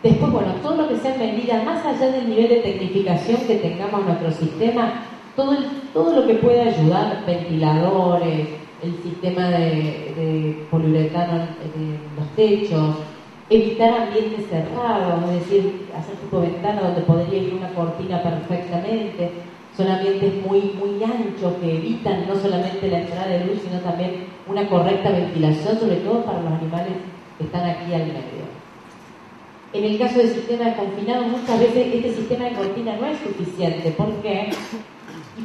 Después, bueno, todo lo que sean medidas, más allá del nivel de tecnificación que tengamos en nuestro sistema, todo lo que pueda ayudar, ventiladores, el sistema de poliuretano en los techos, evitar ambientes cerrados, es decir, hacer tipo ventana donde podría ir una cortina perfectamente. Son ambientes muy anchos que evitan no solamente la entrada de luz, sino también una correcta ventilación, sobre todo para los animales que están aquí al medio. En el caso del sistema de confinado, muchas veces este sistema de cortina no es suficiente. ¿Por qué?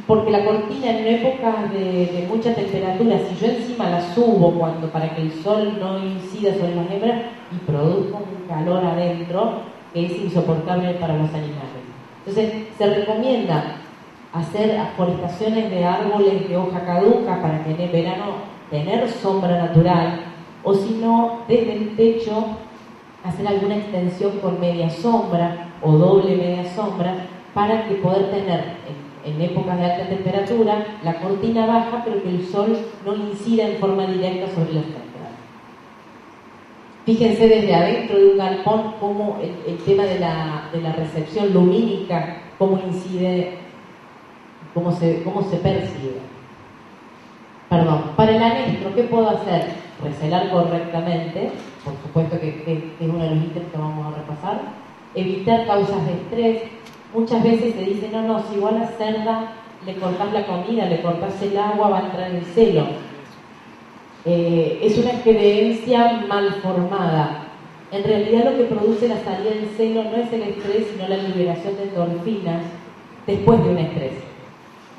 Porque la cortina en épocas de mucha temperatura, si yo encima la subo para que el sol no incida sobre las hembras y produzca un calor adentro que es insoportable para los animales. Entonces se recomienda hacer forestaciones de árboles de hoja caduca para que en el verano tener sombra natural, o si no, desde el techo hacer alguna extensión con media sombra o doble media sombra para que poder tener en épocas de alta temperatura la cortina baja, pero que el sol no incida en forma directa sobre las hembras. Fíjense desde adentro de un galpón cómo el tema de la recepción lumínica, cómo incide, cómo se percibe. Perdón, para el anestro, ¿qué puedo hacer? Recelar correctamente, por supuesto que es uno de los ítems que vamos a repasar. Evitar causas de estrés. Muchas veces se dice, no, si igual a la cerda le cortás la comida, le cortás el agua, va a entrar en el celo. Es una creencia mal formada. En realidad lo que produce la salida del celo no es el estrés, sino la liberación de endorfinas después de un estrés.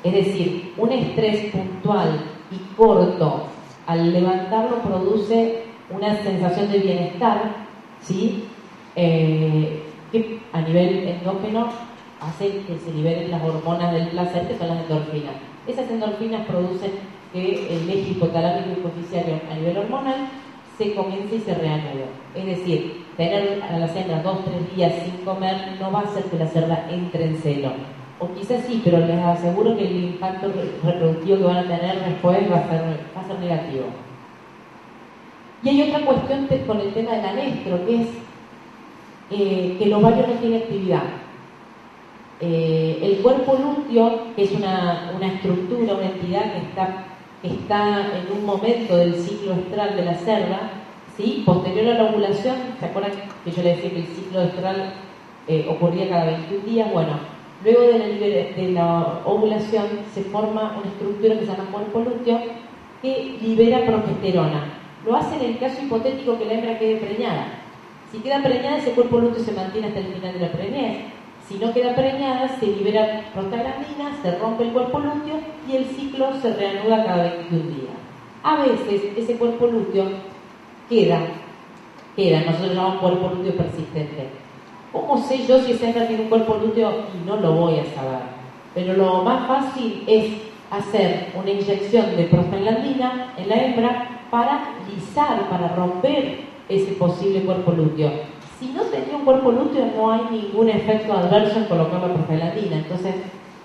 Es decir, un estrés puntual y corto, al levantarlo produce una sensación de bienestar, ¿sí? Que a nivel endógeno hace que se liberen las hormonas del placer, que son las endorfinas. Esas endorfinas producen que el eje hipotalámico hipofisiario a nivel hormonal se comience y se reanude. Es decir, tener a las hembras 2-3 días sin comer no va a hacer que la cerda entre en celo. O quizás sí, pero les aseguro que el impacto reproductivo que van a tener después va a ser negativo. Y hay otra cuestión con el tema del anestro, que es que el ovario no tiene actividad. El cuerpo lúteo, que es una estructura, una entidad que está en un momento del ciclo estral de la cerda, ¿sí? Posterior a la ovulación, ¿se acuerdan que yo les decía que el ciclo estral ocurría cada 21 días? Bueno, luego de la ovulación se forma una estructura que se llama cuerpo lúteo que libera progesterona. Lo hace en el caso hipotético que la hembra quede preñada. Si queda preñada, ese cuerpo lúteo se mantiene hasta el final de la preñez. Si no queda preñada, se libera prostaglandina, se rompe el cuerpo lúteo y el ciclo se reanuda cada 21 días. A veces ese cuerpo lúteo queda, nosotros lo llamamos cuerpo lúteo persistente. ¿Cómo sé yo si esa hembra tiene un cuerpo lúteo? Y no lo voy a saber. Pero lo más fácil es hacer una inyección de prostaglandina en la hembra para lisar, para romper ese posible cuerpo lúteo. Si no tenía un cuerpo lúteo, no hay ningún efecto adverso en colocar la prostaglandina. Entonces,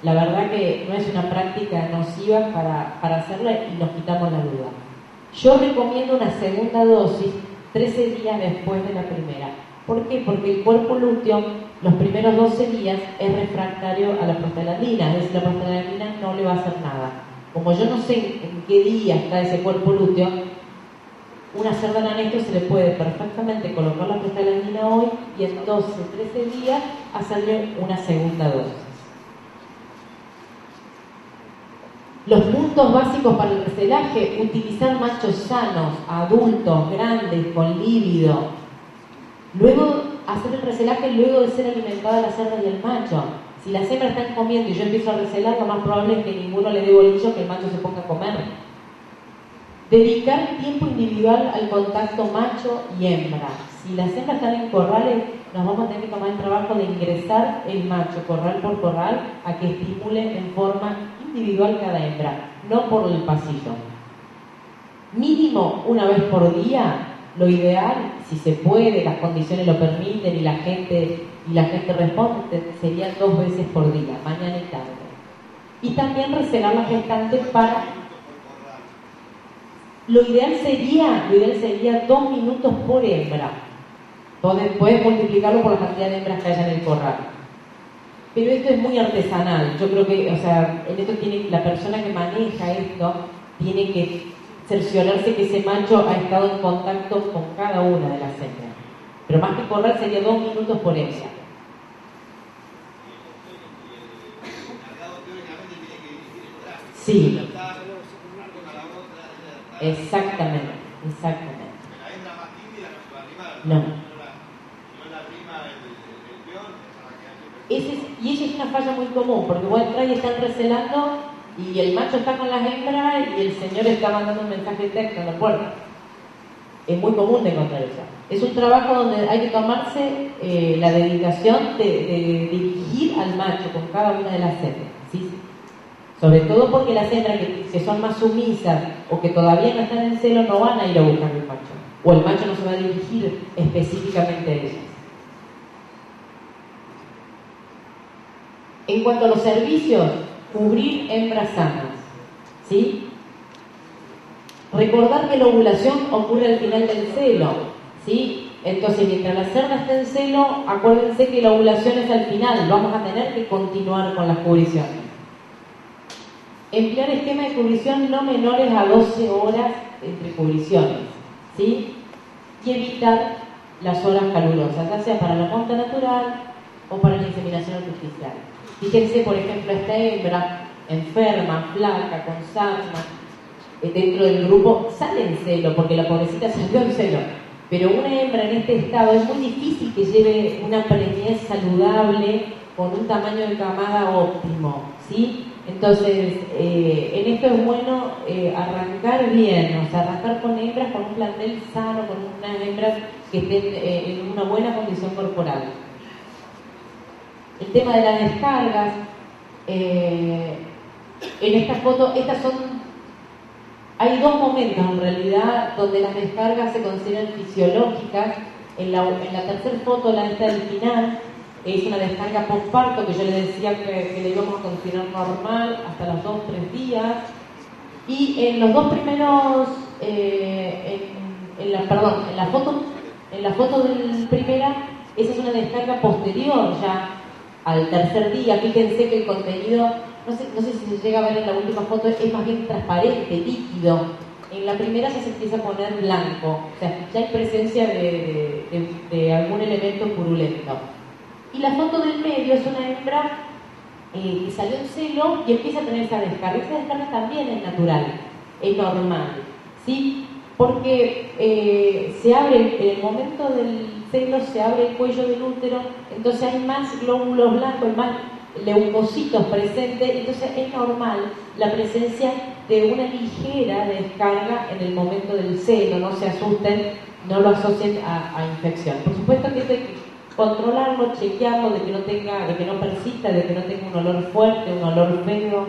la verdad que no es una práctica nociva para hacerla y nos quitamos la duda. Yo recomiendo una segunda dosis 13 días después de la primera. ¿Por qué? Porque el cuerpo lúteo, los primeros 12 días, es refractario a la prostaglandina. Es decir, la prostaglandina no le va a hacer nada. Como yo no sé en qué día está ese cuerpo lúteo, una cerda en anestro se le puede perfectamente colocar la prostaglandina hoy y en 12-13 días hacerle una segunda dosis. Los puntos básicos para el recelaje: utilizar machos sanos, adultos, grandes, con líbido. Luego, hacer el recelaje luego de ser alimentada la cerda y el macho. Si las hembras están comiendo y yo empiezo a recelar, lo más probable es que ninguno le dé bolillo, que el macho se ponga a comer. Dedicar tiempo individual al contacto macho y hembra. Si las hembras están en corrales, nos vamos a tener que tomar el trabajo de ingresar el macho corral por corral a que estimule en forma individual cada hembra, no por el pasillo. Mínimo una vez por día. Lo ideal, si se puede, las condiciones lo permiten y la gente responde, serían 2 veces por día, mañana y tarde. Y también recelar las gestantes para... Lo ideal sería 2 minutos por hembra. Puedes multiplicarlo por la cantidad de hembras que haya en el corral. Pero esto es muy artesanal. Yo creo que, o sea, en esto la persona que maneja esto tiene que cerciorarse que ese macho ha estado en contacto con cada una de las hembras. Pero más que corral sería 2 minutos por hembra. Sí. Exactamente. No. Y esa es una falla muy común, porque vos entras y están recelando y el macho está con las hembras y el señor está mandando un mensaje de texto en la puerta. Es muy común de encontrar eso. Es un trabajo donde hay que tomarse la dedicación de dirigir al macho con cada una de las hembras, ¿sí? Sobre todo porque las hembras que son más sumisas o que todavía no están en celo no van a ir a buscar al macho, o el macho no se va a dirigir específicamente a ellas. En cuanto a los servicios, cubrir hembras sanas, ¿sí? Recordar que la ovulación ocurre al final del celo, ¿sí? Entonces, mientras la cerda esté en celo, acuérdense que la ovulación es al final, vamos a tener que continuar con las cubriciones. Emplear esquemas de cubrición no menores a 12 horas entre cubriciones, ¿sí? Y evitar las horas calurosas, ya sea para la monta natural o para la inseminación artificial. Fíjense, por ejemplo, esta hembra enferma, flaca, con sarna, dentro del grupo sale en celo, porque la pobrecita salió en celo. Pero una hembra en este estado es muy difícil que lleve una preñez saludable con un tamaño de camada óptimo, ¿sí? Entonces, en esto es bueno arrancar bien, o sea, arrancar con hembras, con un plantel sano, con unas hembras que estén en una buena condición corporal. El tema de las descargas, en esta foto, hay 2 momentos en realidad donde las descargas se consideran fisiológicas. En la tercera foto, la esta del final, es una descarga postparto que yo le decía que le íbamos a considerar normal hasta los 2-3 días. Y en los 2 primeros, en la foto del primera, esa es una descarga posterior ya al tercer día. Fíjense que el contenido, no sé si se llega a ver en la última foto, es más bien transparente, líquido. En la primera ya se empieza a poner blanco, o sea, ya hay presencia de algún elemento purulento. Y la foto del medio es una hembra que salió en celo y empieza a tener esa descarga. Esa descarga también es natural, es normal, ¿sí? Porque se abre, en el momento del celo se abre el cuello del útero, entonces hay más glóbulos blancos, más leucocitos presentes, entonces es normal la presencia de una ligera descarga en el momento del celo. No se asusten, no lo asocien a infección. Por supuesto que esto hay que controlarlo, chequearlo, de que no persista, de que no tenga un olor fuerte, un olor feo.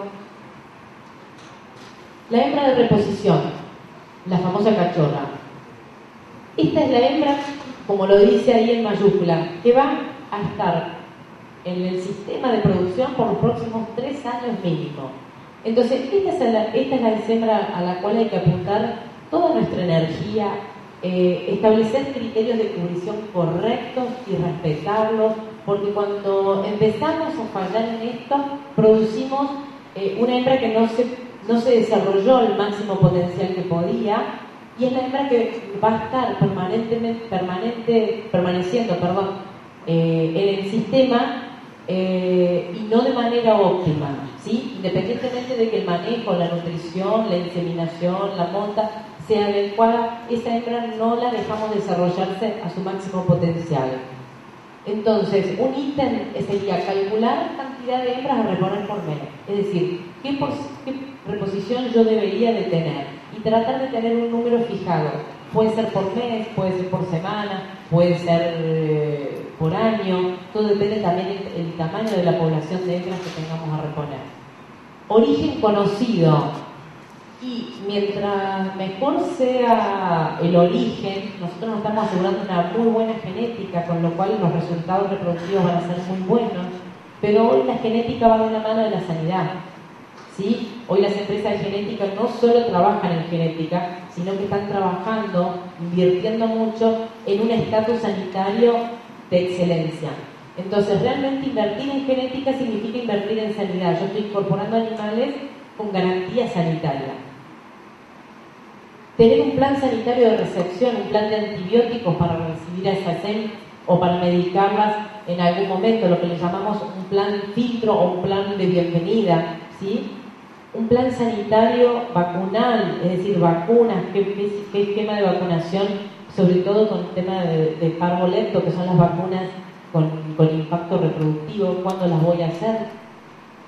La hembra de reposición, la famosa cachorra. Esta es la hembra, como lo dice ahí en mayúscula, que va a estar en el sistema de producción por los próximos 3 años mínimo. Entonces, esta es la hembra a la cual hay que apuntar toda nuestra energía, establecer criterios de cubrición correctos y respetarlos, porque cuando empezamos a fallar en esto, producimos una hembra que no se desarrolló al máximo potencial que podía, y es la hembra que va a estar permaneciendo en el sistema y no de manera óptima, ¿sí? Independientemente de que el manejo, la nutrición, la inseminación, la monta sea adecuada, esa hembra no la dejamos desarrollarse a su máximo potencial. Entonces, un ítem sería calcular cantidad de hembras a reponer por mes, es decir, qué reposición yo debería de tener y tratar de tener un número fijado. Puede ser por mes, puede ser por semana, puede ser por año, todo depende también del tamaño de la población de hembras que tengamos a reponer. Origen conocido, y mientras mejor sea el origen, nosotros nos estamos asegurando una muy buena genética, con lo cual los resultados reproductivos van a ser muy buenos, pero hoy la genética va de la mano de la sanidad, ¿sí? Hoy las empresas de genética no solo trabajan en genética, sino que están trabajando, invirtiendo mucho en un estatus sanitario de excelencia. Entonces, realmente invertir en genética significa invertir en sanidad. Yo estoy incorporando animales con garantía sanitaria. Tener un plan sanitario de recepción, un plan de antibióticos para recibir a esas hembras o para medicarlas en algún momento, lo que le llamamos un plan filtro o un plan de bienvenida, ¿sí? Un plan sanitario vacunal, es decir, vacunas, qué esquema de vacunación, sobre todo con el tema de parvolepto, que son las vacunas con impacto reproductivo, cuándo las voy a hacer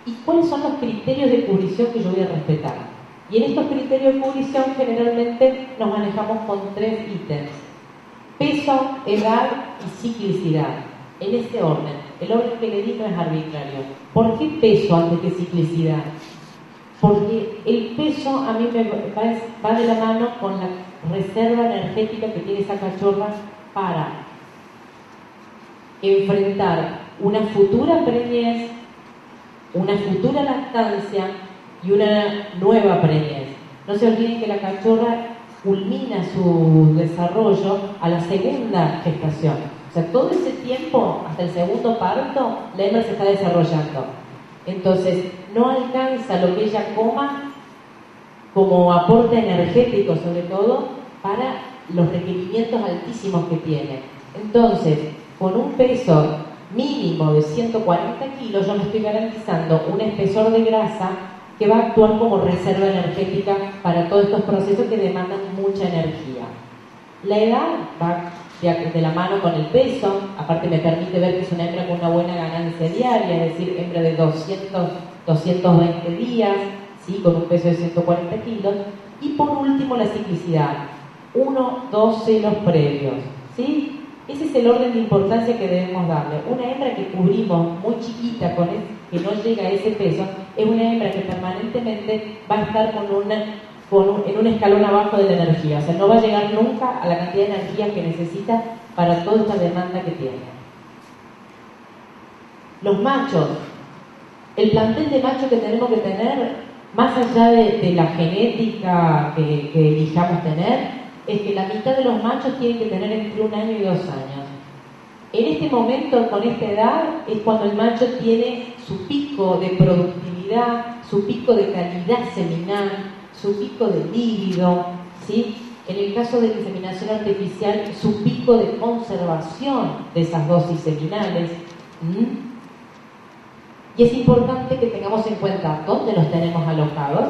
y cuáles son los criterios de cubrición que yo voy a respetar. Y en estos criterios de cubrición generalmente nos manejamos con 3 ítems: peso, edad y ciclicidad. En ese orden. El orden que le di no es arbitrario. ¿Por qué peso antes que ciclicidad? Porque el peso a mí va de la mano con la reserva energética que tiene esa cachorra para enfrentar una futura preñez, una futura lactancia y una nueva preñez. No se olviden que la cachorra culmina su desarrollo a la segunda gestación. O sea, todo ese tiempo, hasta el segundo parto, la hembra se está desarrollando. Entonces, no alcanza lo que ella coma como aporte energético, sobre todo, para los requerimientos altísimos que tiene. Entonces, con un peso mínimo de 140 kilos, yo me estoy garantizando un espesor de grasa que va a actuar como reserva energética para todos estos procesos que demandan mucha energía. La edad va de la mano con el peso, aparte me permite ver que es una hembra con una buena ganancia diaria, es decir, hembra de 220 días, ¿sí? Con un peso de 140 kilos. Y por último, la ciclicidad, 1, 2 celos previos, ¿sí? Ese es el orden de importancia que debemos darle. Una hembra que cubrimos muy chiquita, que no llega a ese peso, es una hembra que permanentemente va a estar en un escalón abajo de la energía. O sea, no va a llegar nunca a la cantidad de energía que necesita para toda esta demanda que tiene. Los machos. El plantel de machos que tenemos que tener, más allá de la genética que elijamos tener, es que la mitad de los machos tienen que tener entre 1 año y 2 años. En este momento, con esta edad, es cuando el macho tiene su pico de productividad, su pico de calidad seminal, su pico de líbido, ¿sí? En el caso de la inseminación artificial, su pico de conservación de esas dosis seminales. Y es importante que tengamos en cuenta dónde los tenemos alojados,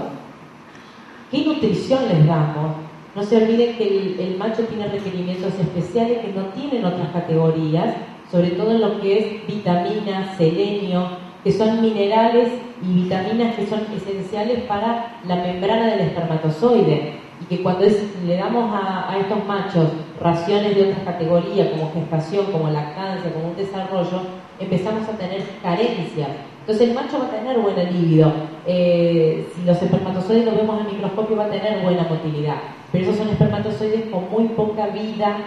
qué nutrición les damos. No se olviden que el macho tiene requerimientos especiales que no tienen otras categorías, sobre todo en lo que es vitaminas, selenio, que son minerales y vitaminas que son esenciales para la membrana del espermatozoide, y que cuando le damos a estos machos raciones de otras categorías, como gestación, como lactancia, como un desarrollo, empezamos a tener carencias. Entonces el macho va a tener buena libido, si los espermatozoides los vemos al microscopio va a tener buena motilidad, pero esos son espermatozoides con muy poca vida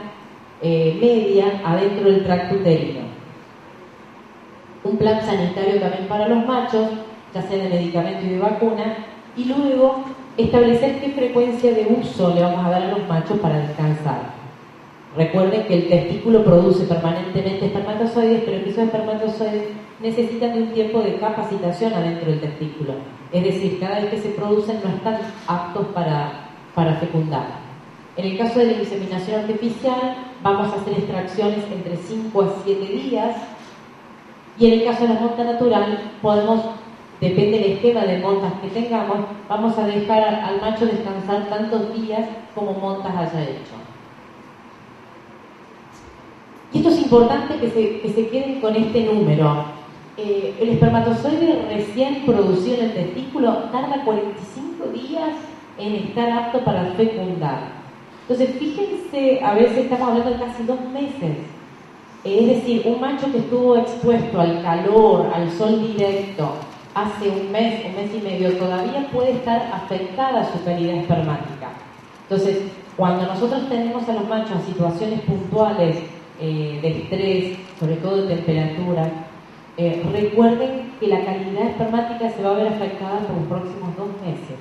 media adentro del tracto uterino. Un plan sanitario también para los machos, ya sea de medicamento y de vacuna, y luego establecer qué frecuencia de uso le vamos a dar a los machos para descansar. Recuerden que el testículo produce permanentemente espermatozoides, pero que esos espermatozoides necesitan de un tiempo de capacitación adentro del testículo. Es decir, cada vez que se producen no están aptos para fecundar. En el caso de la inseminación artificial, vamos a hacer extracciones entre 5 a 7 días. Y en el caso de la monta natural, depende del esquema de montas que tengamos, vamos a dejar al macho descansar tantos días como montas haya hecho. Y esto es importante que se queden con este número. El espermatozoide recién producido en el testículo tarda 45 días en estar apto para fecundar. Entonces, fíjense, a veces estamos hablando de casi 2 meses. Es decir, un macho que estuvo expuesto al calor, al sol directo, hace un mes y medio, todavía puede estar afectada su calidad espermática. Entonces, cuando nosotros tenemos a los machos en situaciones puntuales de estrés, sobre todo de temperatura, recuerden que la calidad espermática se va a ver afectada por los próximos 2 meses.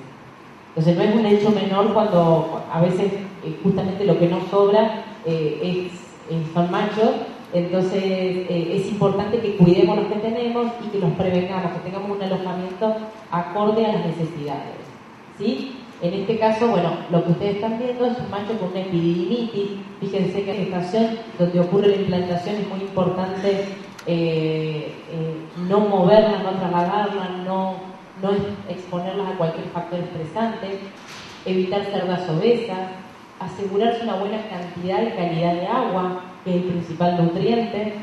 Entonces no es un hecho menor cuando a veces justamente lo que nos sobra son machos. Entonces es importante que cuidemos los que tenemos y que los prevengamos, que tengamos un alojamiento acorde a las necesidades, ¿sí? En este caso, bueno, lo que ustedes están viendo es un macho con una epididimitis. Fíjense que en la gestación donde ocurre la implantación es muy importante no moverlas, no trasladarlas, no exponerlas a cualquier factor estresante, evitar cerdas obesas, asegurarse una buena cantidad y calidad de agua, que es el principal nutriente,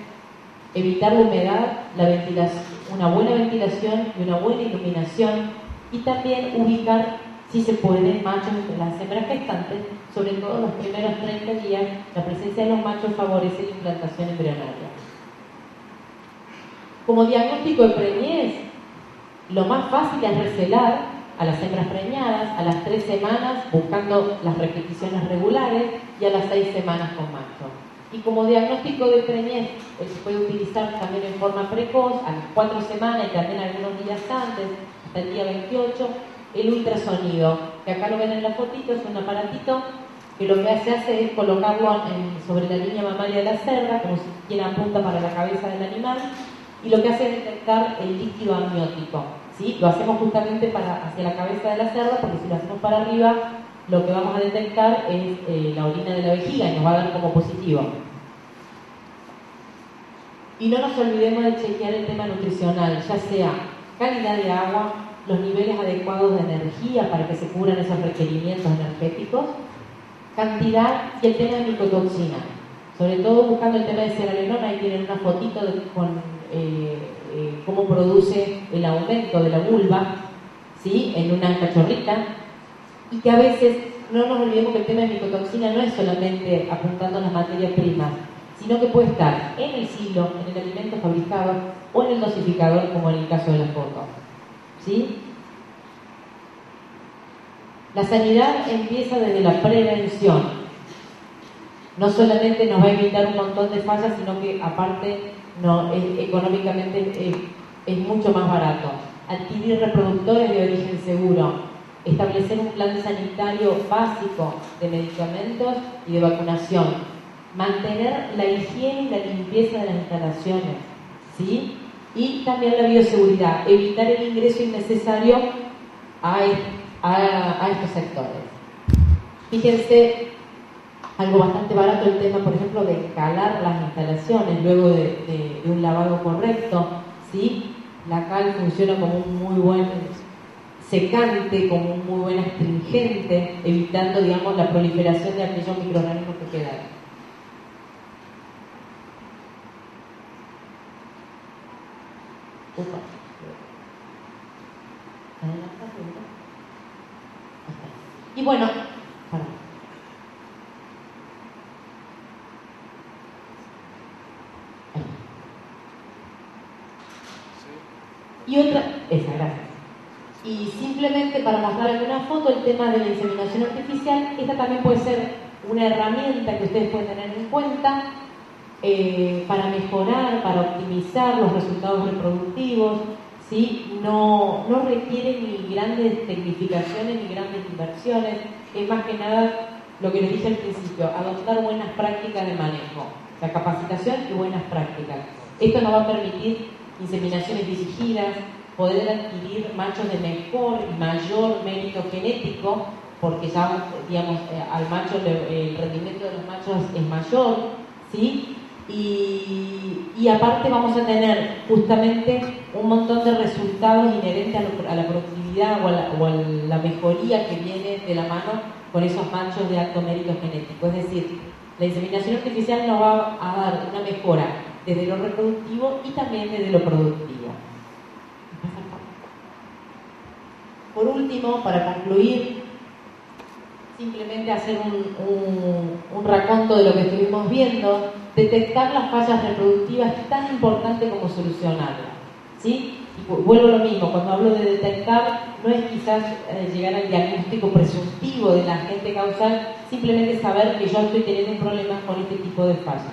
evitar la humedad, la ventilación, una buena ventilación y una buena iluminación, y también ubicar, si se puede, machos entre las hembras gestantes. Sobre todo los primeros 30 días, la presencia de los machos favorece la implantación embrionaria. Como diagnóstico de preñez, lo más fácil es recelar a las hembras preñadas a las 3 semanas buscando las repeticiones regulares y a las 6 semanas con macho. Y como diagnóstico de preñez se puede utilizar también en forma precoz a las 4 semanas y también algunos días antes, hasta el día 28, el ultrasonido, que acá lo ven en la fotito, es un aparatito que lo que se hace es colocarlo sobre la línea mamaria de la cerda, como si quien apunta para la cabeza del animal, y lo que hace es detectar el líquido amniótico, ¿sí? Lo hacemos justamente hacia la cabeza de la cerda, porque si lo hacemos para arriba, lo que vamos a detectar es la orina de la vejiga y nos va a dar como positivo. Y no nos olvidemos de chequear el tema nutricional, ya sea calidad de agua, los niveles adecuados de energía para que se cubran esos requerimientos energéticos, cantidad y el tema de micotoxina. Sobre todo buscando el tema de cerealenona, ahí tienen una fotito con cómo produce el aumento de la vulva, ¿sí? En una cachorrita, y que a veces no nos olvidemos que el tema de micotoxina no es solamente apuntando a las materias primas, sino que puede estar en el silo, en el alimento fabricado o en el dosificador, como en el caso de la foto, ¿sí? La sanidad empieza desde la prevención. No solamente nos va a evitar un montón de fallas, sino que aparte económicamente es mucho más barato. Adquirir reproductores de origen seguro, establecer un plan sanitario básico de medicamentos y de vacunación, mantener la higiene y la limpieza de las instalaciones, ¿sí? Y también la bioseguridad, evitar el ingreso innecesario a estos sectores. Fíjense, algo bastante barato el tema, por ejemplo, de escalar las instalaciones luego de un lavado correcto, ¿sí? La cal funciona como un muy buen secante, como un muy buen astringente, evitando, digamos, la proliferación de aquellos microorganismos que quedan. Y bueno, y otra, gracias. Y simplemente para mostrarles una foto, el tema de la inseminación artificial, esta también puede ser una herramienta que ustedes pueden tener en cuenta para mejorar, para optimizar los resultados reproductivos, ¿sí? No requiere ni grandes tecnificaciones ni grandes inversiones, es más que nada lo que les dije al principio, adoptar buenas prácticas de manejo, o sea, capacitación y buenas prácticas. Esto nos va a permitir inseminaciones dirigidas, poder adquirir machos de mejor y mayor mérito genético, porque ya, digamos, al macho el rendimiento de los machos es mayor, ¿sí? Y aparte vamos a tener justamente un montón de resultados inherentes a la productividad o a la mejoría que viene de la mano con esos machos de alto mérito genético. Es decir, la inseminación artificial nos va a dar una mejora desde lo reproductivo y también desde lo productivo. Por último, para concluir, simplemente hacer un raconto de lo que estuvimos viendo. Detectar las fallas reproductivas es tan importante como solucionarlas, ¿sí? Y vuelvo a lo mismo, cuando hablo de detectar, no es quizás llegar al diagnóstico presuntivo del agente causal, simplemente saber que yo estoy teniendo un problema con este tipo de fallas.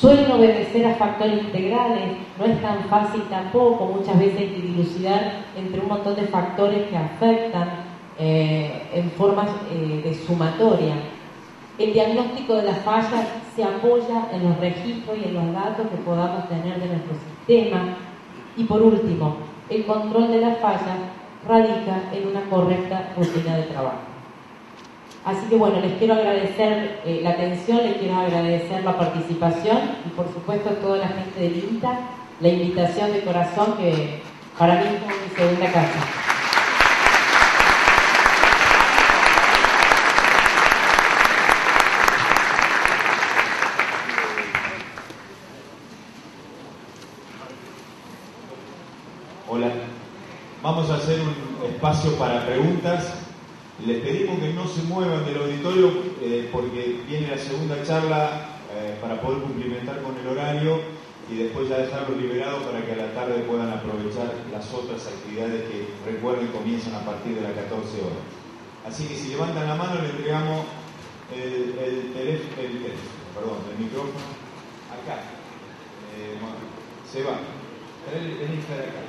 Suelen obedecer a factores integrales, no es tan fácil tampoco, muchas veces hay que dilucidar entre un montón de factores que afectan en formas de sumatoria. El diagnóstico de las fallas se apoya en los registros y en los datos que podamos tener de nuestro sistema. Y por último, el control de las fallas radica en una correcta rutina de trabajo. Así que bueno, les quiero agradecer la atención, les quiero agradecer la participación y por supuesto a toda la gente del INTA, la invitación de corazón que para mí es como mi segunda casa. Hola, vamos a hacer un espacio para preguntas. Les pedimos que no se muevan del auditorio porque viene la segunda charla para poder cumplimentar con el horario y después ya dejarlos liberados para que a la tarde puedan aprovechar las otras actividades que, recuerden, comienzan a partir de las 14 horas. Así que si levantan la mano le entregamos el micrófono acá. Se va. Tenés que estar acá.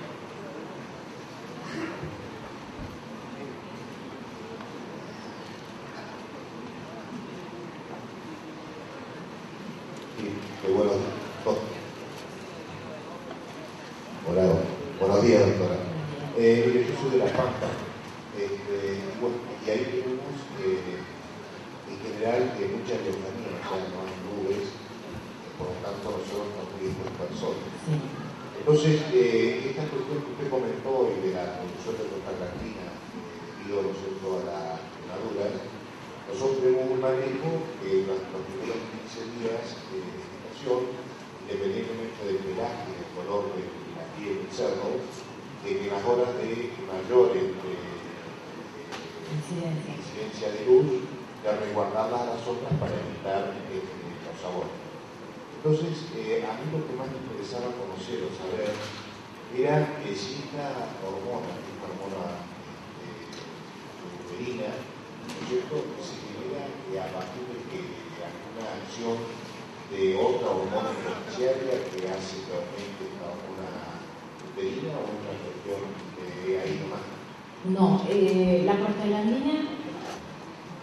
Buenos días, doctora. Yo soy de La Pampa. Y ahí tenemos, en general, mucha lejanía, o sea, no hay nubes, por lo tanto, nosotros estamos muy dispuestos al sol. Entonces, esta cuestión que usted comentó y de la producción de prostaglandina debido, ¿no es cierto?, a las quemaduras, nosotros tenemos un manejo que durante los primeros 15 días de gestación, independientemente del pelaje, del color de la piel del cerdo, en las horas de mayor incidencia de luz, de resguardarlas a las otras para evitar los abortos. Entonces, a mí lo que más me interesaba conocer o saber era si esta hormona uterina, ¿no es cierto?, se genera a partir de alguna acción de otra hormona beneficiaria que hace que aumente esta hormona uterina o una cuestión de ahí nomás. No, la prostaglandina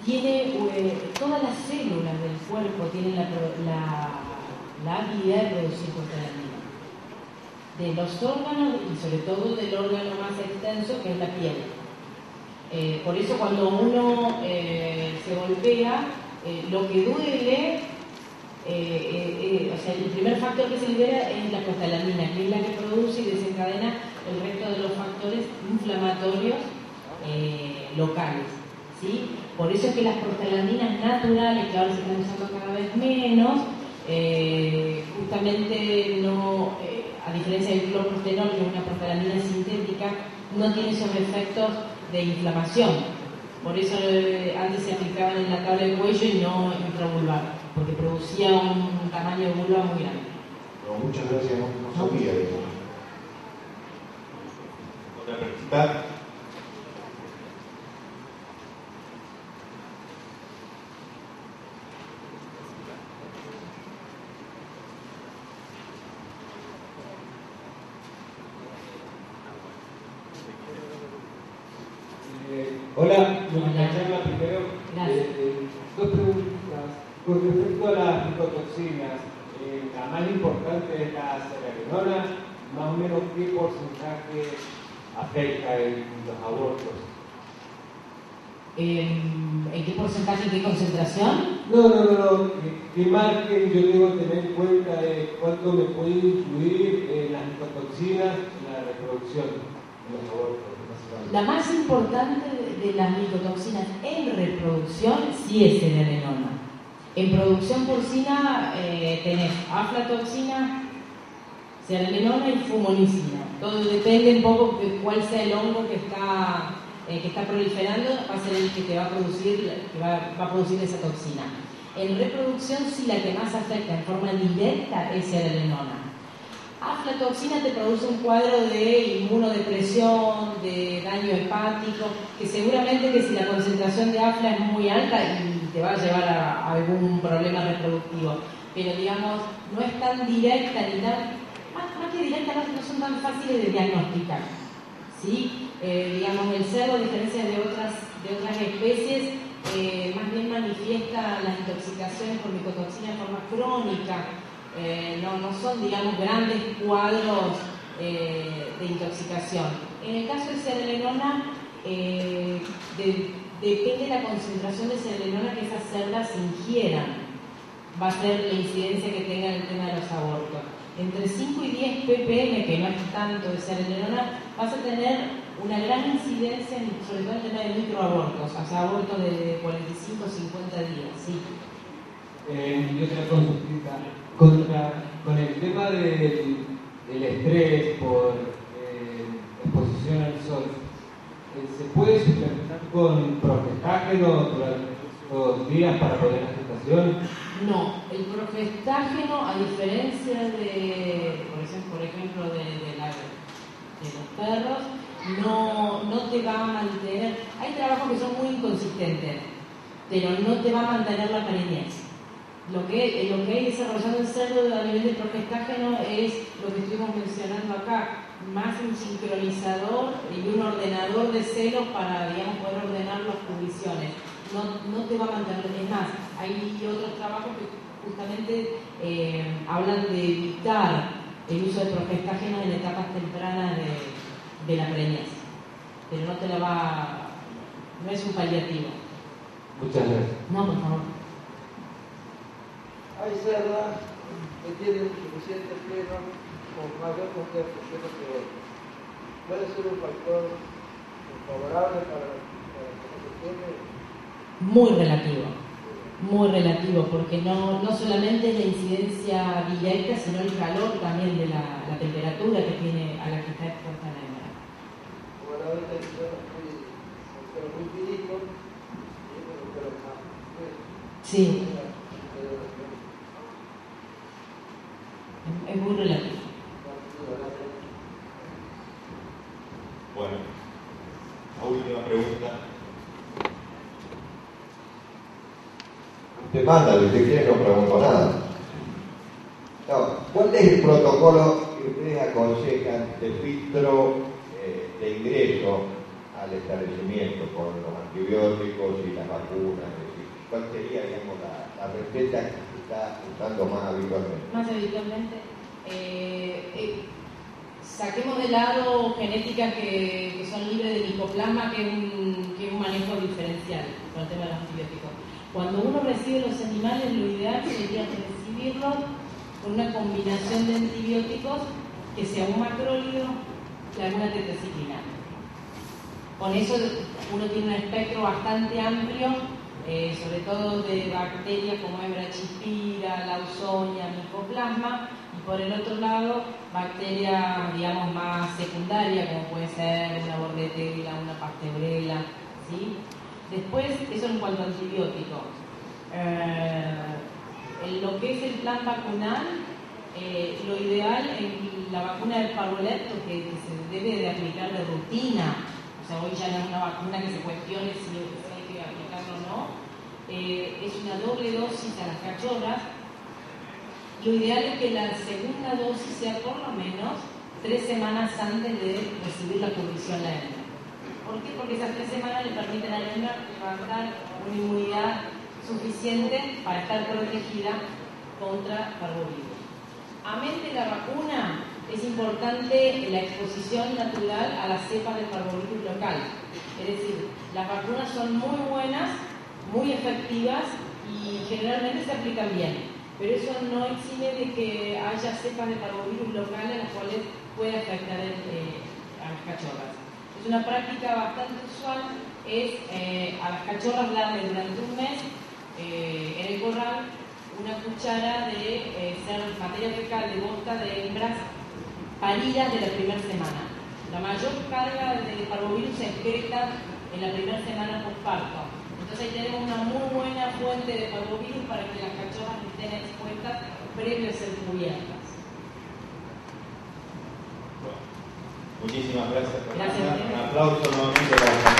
tiene todas las células del cuerpo tienen la habilidad de producir prostaglandina, de los órganos y sobre todo del órgano más extenso que es la piel. Por eso cuando uno se golpea, lo que duele, o sea, el primer factor que se libera es la prostaglandina, que es la que produce y desencadena el resto de los factores inflamatorios locales, ¿sí? Por eso es que las prostaglandinas naturales, que ahora se están usando cada vez menos, justamente no, a diferencia del cloprostenol, que es una prostaglandina sintética, no tiene esos efectos de inflamación. Por eso antes se aplicaban en la tabla de cuello y no intravulvar, porque producía un tamaño de vulva muy grande. No, muchas gracias, no sabía eso. Otra pregunta. Hola, buenas charla primero. Dos preguntas. Con respecto a las micotoxinas, la más importante es la cerealenona, más o menos qué porcentaje afecta en los abortos. ¿En qué porcentaje y qué concentración? No. ¿Qué margen yo debo tener en cuenta de cuánto me puede influir las micotoxinas en la reproducción de los abortos? La más importante de las micotoxinas en reproducción sí es cerealenona. En producción porcina tenés aflatoxina, cerealenona y fumonicina. Todo depende un poco de cuál sea el hongo que está proliferando, va a ser el que te va a producir, va a producir esa toxina. En reproducción sí la que más afecta en forma directa es cerealenona. Aflatoxina te produce un cuadro de inmunodepresión, de daño hepático, que seguramente que si la concentración de afla es muy alta y te va a llevar a algún problema reproductivo. pero digamos, no es tan directa ni tan, más que directa, no son tan fáciles de diagnosticar, ¿sí? Digamos, el cerdo, a diferencia de otras especies, más bien manifiesta las intoxicaciones por micotoxina en forma crónica, no son, digamos, grandes cuadros de intoxicación. En el caso de Serralenona, depende de la concentración de Serralenona que esas cerdas ingieran, va a ser la incidencia que tenga en el tema de los abortos. Entre 5 y 10 ppm, que no es tanto de Serralenona, vas a tener una gran incidencia, sobre todo en el tema de microabortos, o sea, abortos de 45 o 50 días, ¿sí? Y otra consultita, con el tema del estrés por exposición al sol, ¿se puede suplementar con progestágeno durante estos días para poder la gestación? No, el progestágeno, a diferencia de, por ejemplo, de los perros, no te va a mantener. Hay trabajos que son muy inconsistentes, pero no te va a mantener la preñez. Lo que hay desarrollado el cerdo a nivel de progestágeno es lo que estuvimos mencionando acá, más un sincronizador y un ordenador de celos para, digamos, poder ordenar las posiciones. No te va a mantener. Es más, hay otros trabajos que justamente hablan de evitar el uso de progestágeno en etapas tempranas de la preñez, pero no es un paliativo. Muchas gracias. No, por favor. Hay cerdas que tienen suficiente freno con mayor cantidad de freno que otras. ¿Puede ser un factor favorable para que se tiene? Muy relativo, porque no solamente es la incidencia directa, sino el calor también de la temperatura que tiene a la que está expuesta la hembra. Bueno, ahorita es muy finito, pero más. Sí. Es muy relativo. Bueno, la última pregunta. Usted manda, si usted quiere no pregunto nada. No, ¿cuál es el protocolo que ustedes aconsejan de filtro de ingreso al establecimiento con los antibióticos y las vacunas? Es decir, ¿cuál sería, digamos, la receta que se está usando más habitualmente? Más habitualmente, saquemos de lado genéticas que son libres de micoplasma, que es un manejo diferencial con el tema de los antibióticos. Cuando uno recibe los animales, lo ideal sería recibirlos con una combinación de antibióticos que sea un macrólido y alguna tetraciclina. Con eso uno tiene un espectro bastante amplio, sobre todo de bacterias como Brachyspira, Lawsonia, Mycoplasma, y por el otro lado bacterias, digamos, más secundarias, como puede ser una Bordetella, una Pasteurella, ¿sí? Después, eso en cuanto a antibióticos. En lo que es el plan vacunal, lo ideal en la vacuna del parvovirus, que se debe de aplicar de rutina, o sea, hoy ya no es una vacuna que se cuestione si hay que aplicarlo o no, es una doble dosis a las cachorras. Lo ideal es que la segunda dosis sea por lo menos 3 semanas antes de recibir la purrición la hembra. ¿Por qué? Porque esas 3 semanas le permiten a la hembra levantar una inmunidad suficiente para estar protegida contra parvovirus. Amén de la vacuna, es importante la exposición natural a las cepas del parvovirus local. Es decir, las vacunas son muy buenas, muy efectivas y generalmente se aplican bien. Pero eso no exime de que haya cepas de parvovirus locales las cuales pueda afectar a las cachorras. Es una práctica bastante usual, es a las cachorras darle durante un mes en el corral una cuchara de materia fecal de bosta de hembras paridas de la primera semana. La mayor carga de parvovirus se excreta en la primera semana postparto. Entonces ahí tenemos una muy buena fuente de parvovirus para que las cachorras estén expuestas previo a ser cubiertas. Muchísimas gracias. Gracias. Un aplauso nuevamente.